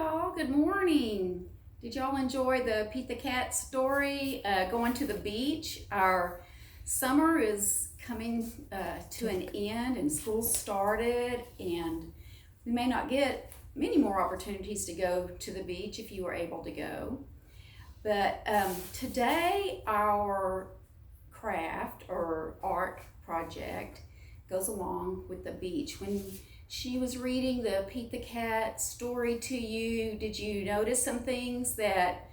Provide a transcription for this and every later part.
y'all. Good morning. Did y'all enjoy the Pete the Cat story going to the beach? Our summer is coming to an end and school started, and we may not get many more opportunities to go to the beach if you were able to go. But today our craft or art project goes along with the beach. When she was reading the Pete the Cat story to you, did you notice some things that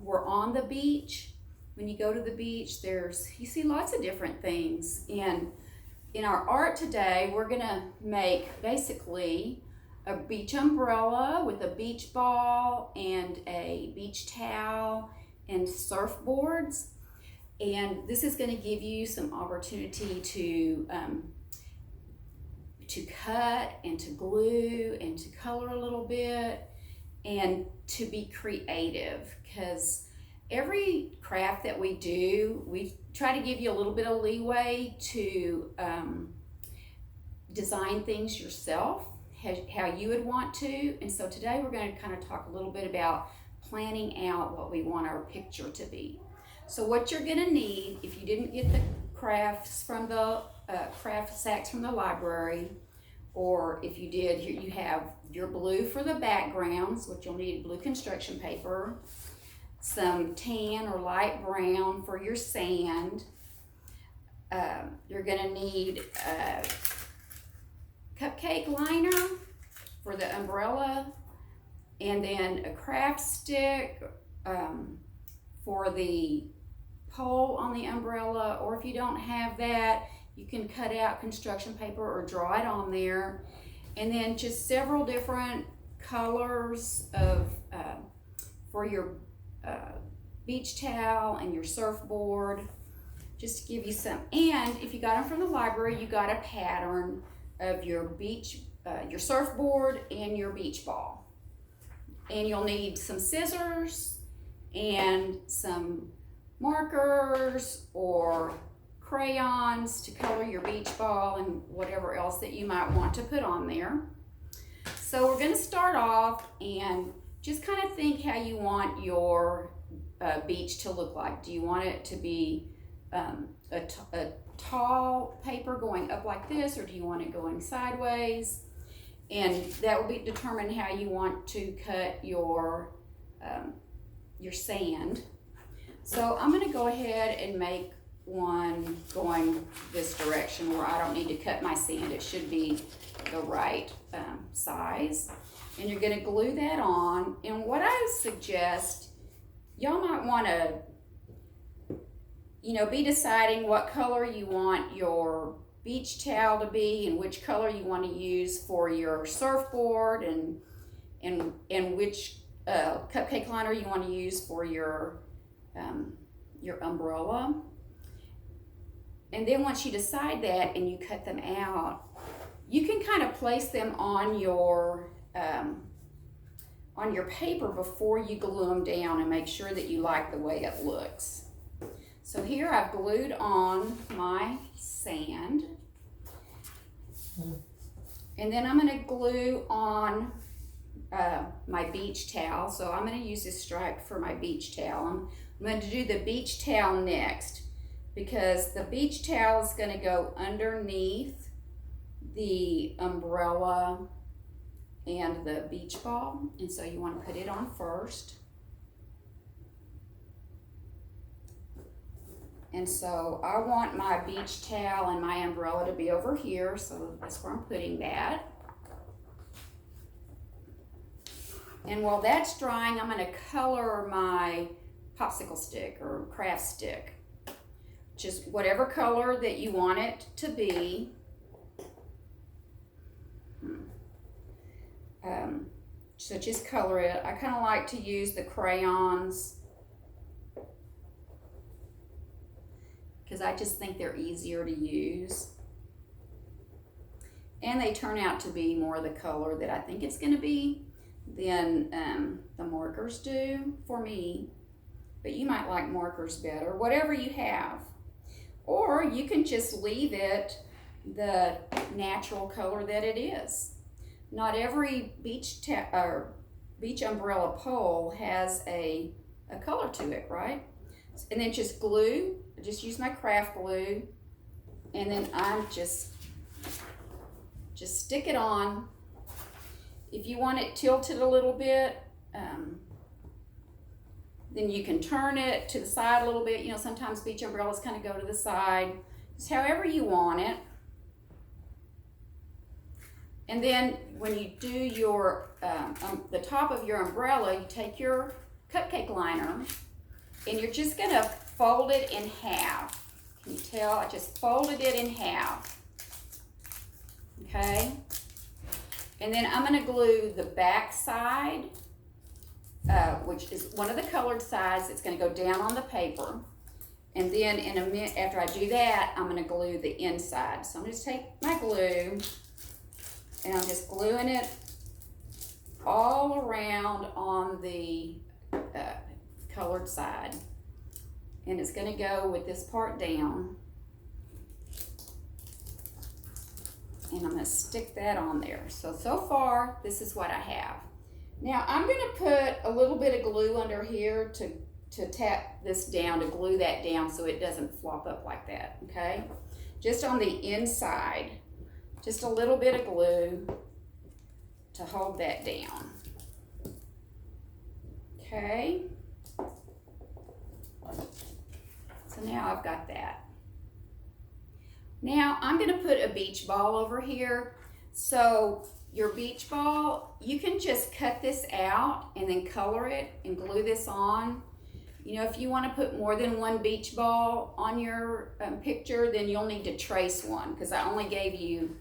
were on the beach? When you go to the beach, you see lots of different things. And in our art today, we're gonna make basically a beach umbrella with a beach ball and a beach towel and surfboards. And this is going to give you some opportunity to cut and to glue and to color a little bit and to be creative, because every craft that we do, we try to give you a little bit of leeway to design things yourself how you would want to. And so today we're going to kind of talk a little bit about planning out what we want our picture to be. So what you're going to need, if you didn't get the crafts from the craft sacks from the library, or if you did, here you have your blue for the backgrounds, which you'll need blue construction paper, some tan or light brown for your sand. You're going to need a cupcake liner for the umbrella, and then a craft stick for the pole on the umbrella, or if you don't have that, you can cut out construction paper or draw it on there. And then just several different colors of for your beach towel and your surfboard, just to give you some. And if you got them from the library, you got a pattern of your beach, your surfboard and your beach ball. And you'll need some scissors and some markers or crayons to color your beach ball and whatever else that you might want to put on there. So we're going to start off and just kind of think how you want your beach to look like. Do you want it to be a tall paper going up like this, or do you want it going sideways? And that will be determine how you want to cut your sand. So I'm going to go ahead and make one going this direction where I don't need to cut my sand. It should be the right size. And you're going to glue that on. And what I suggest, y'all might want to, be deciding what color you want your beach towel to be and which color you want to use for your surfboard, and which cupcake liner you want to use for your umbrella. And then once you decide that and you cut them out, you can kind of place them on your paper before you glue them down and make sure that you like the way it looks. So here I've glued on my sand, and then I'm going to glue on my beach towel. So I'm going to use this stripe for my beach towel. I'm going to do the beach towel next, because the beach towel is going to go underneath the umbrella and the beach ball, and so you want to put it on first. And so I want my beach towel and my umbrella to be over here, so that's where I'm putting that. And while that's drying, I'm going to color my popsicle stick or craft stick. Just whatever color that you want it to be. So just color it. I kind of like to use the crayons because I just think they're easier to use. And they turn out to be more the color that I think it's going to be than the markers do for me. But you might like markers better, whatever you have. Or you can just leave it the natural color that it is. Not every beach beach umbrella pole has a color to it, right? And then just glue, just use my craft glue, and then I'm just stick it on. If you want it tilted a little bit, then you can turn it to the side a little bit. You know, sometimes beach umbrellas kind of go to the side. Just however you want it. And then when you do your, the top of your umbrella, you take your cupcake liner and you're just gonna fold it in half. Can you tell? I just folded it in half. Okay? And then I'm gonna glue the back side, which is one of the colored sides. It's gonna go down on the paper. And then in a minute, after I do that, I'm gonna glue the inside. So I'm just take my glue and I'm just gluing it all around on the colored side. And it's gonna go with this part down. And I'm gonna stick that on there. So far, this is what I have. Now I'm gonna put a little bit of glue under here to tap this down, to glue that down so it doesn't flop up like that, okay? Just on the inside, just a little bit of glue to hold that down. Okay? So now I've got that. Now I'm gonna put a beach ball over here. So your beach ball, you can just cut this out and then color it and glue this on. You know, if you want to put more than one beach ball on your picture, then you'll need to trace one, because I only gave you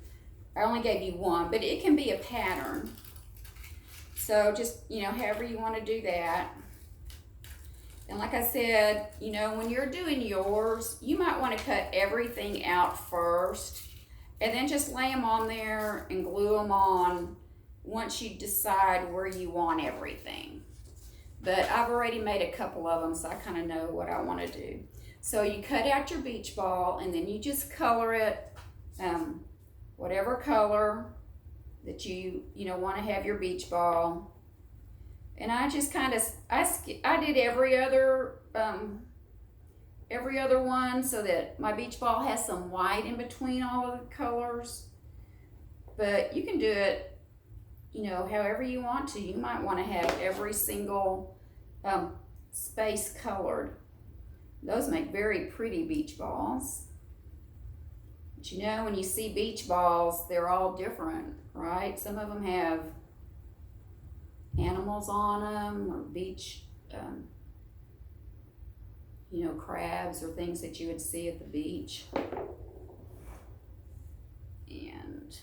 one, but it can be a pattern. So just, you know, however you want to do that. And like I said, you know, when you're doing yours, you might want to cut everything out first and then just lay them on there and glue them on once you decide where you want everything. But I've already made a couple of them, so I kind of know what I want to do. So you cut out your beach ball and then you just color it whatever color that you want to have your beach ball. And I just kind of, I did every other one so that my beach ball has some white in between all of the colors. But you can do it, you know, however you want to. You might want to have every single space colored. Those make very pretty beach balls. But you know, when you see beach balls, they're all different, right? Some of them have animals on them, or beach, you know, crabs or things that you would see at the beach. And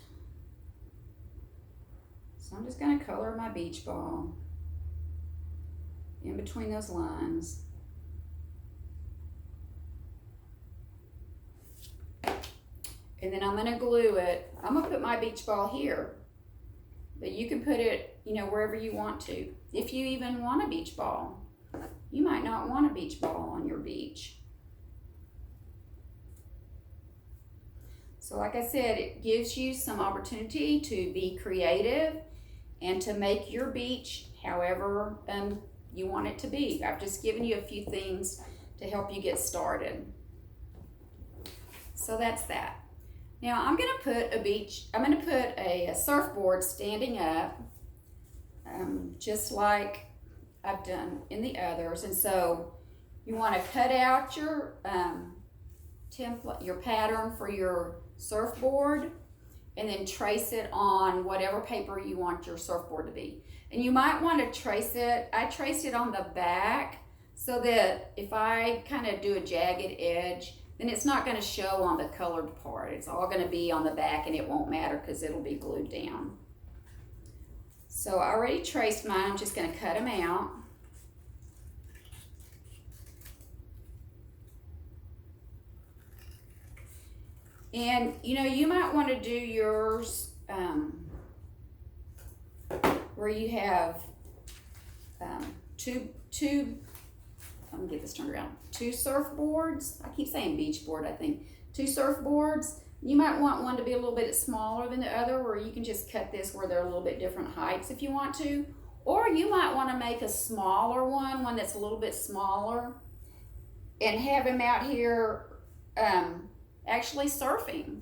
so I'm just going to color my beach ball in between those lines. And then I'm going to glue it. I'm going to put my beach ball here. But you can put it, you know, wherever you want to. If you even want a beach ball. You might not want a beach ball on your beach. So like I said, it gives you some opportunity to be creative and to make your beach however you want it to be. I've just given you a few things to help you get started. So that's that. Now I'm going to put a surfboard standing up, just like I've done in the others. And so you want to cut out your template, your pattern for your surfboard, and then trace it on whatever paper you want your surfboard to be. And you might want to trace it, I traced it on the back so that if I kind of do a jagged edge, then it's not going to show on the colored part. It's all going to be on the back, and it won't matter because it'll be glued down. So I already traced mine. I'm just going to cut them out. And you know, you might want to do yours where you have two let me get this turned around. 2 surfboards. I keep saying beach board, I think. 2 surfboards. You might want one to be a little bit smaller than the other, or you can just cut this where they're a little bit different heights if you want to. Or you might want to make a smaller one that's a little bit smaller, and have him out here actually surfing,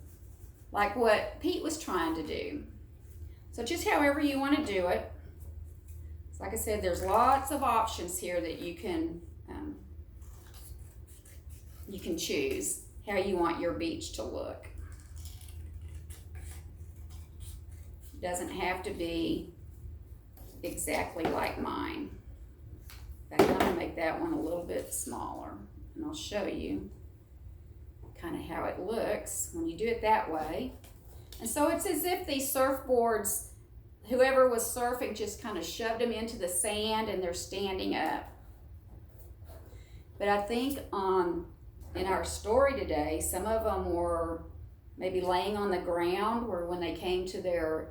like what Pete was trying to do. So just however you want to do it. So like I said, there's lots of options here that you can choose how you want your beach to look. It doesn't have to be exactly like mine. I'm going to make that one a little bit smaller, and I'll show you kind of how it looks when you do it that way. And so it's as if these surfboards, whoever was surfing just kind of shoved them into the sand and they're standing up. But I think in our story today, some of them were maybe laying on the ground, where when they came to their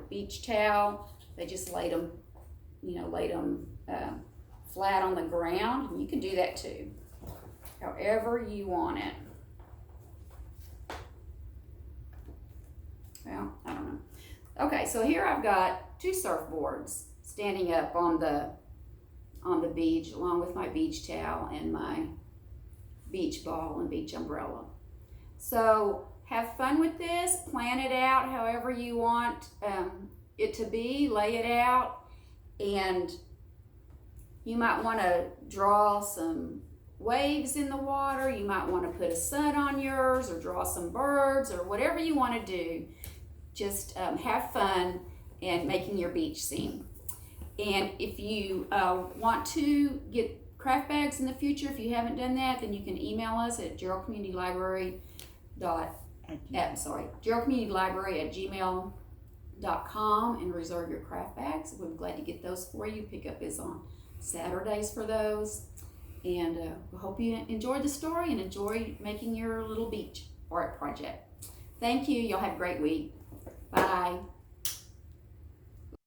beach towel, they just laid them flat on the ground. And you can do that too, however you want it. Well, I don't know. Okay, so here I've got 2 surfboards standing up on the beach, along with my beach towel and my beach ball and beach umbrella. So have fun with this, plan it out however you want it to be, lay it out, and you might want to draw some waves in the water, you might want to put a sun on yours, or draw some birds, or whatever you want to do. Just have fun and making your beach scene. And if you want to get craft bags in the future, if you haven't done that, then you can email us at geraldcommunitylibrary@gmail.com and reserve your craft bags. We're glad to get those for you. Pickup is on Saturdays for those. And we hope you enjoyed the story and enjoy making your little beach art project. Thank you. Y'all have a great week. Bye.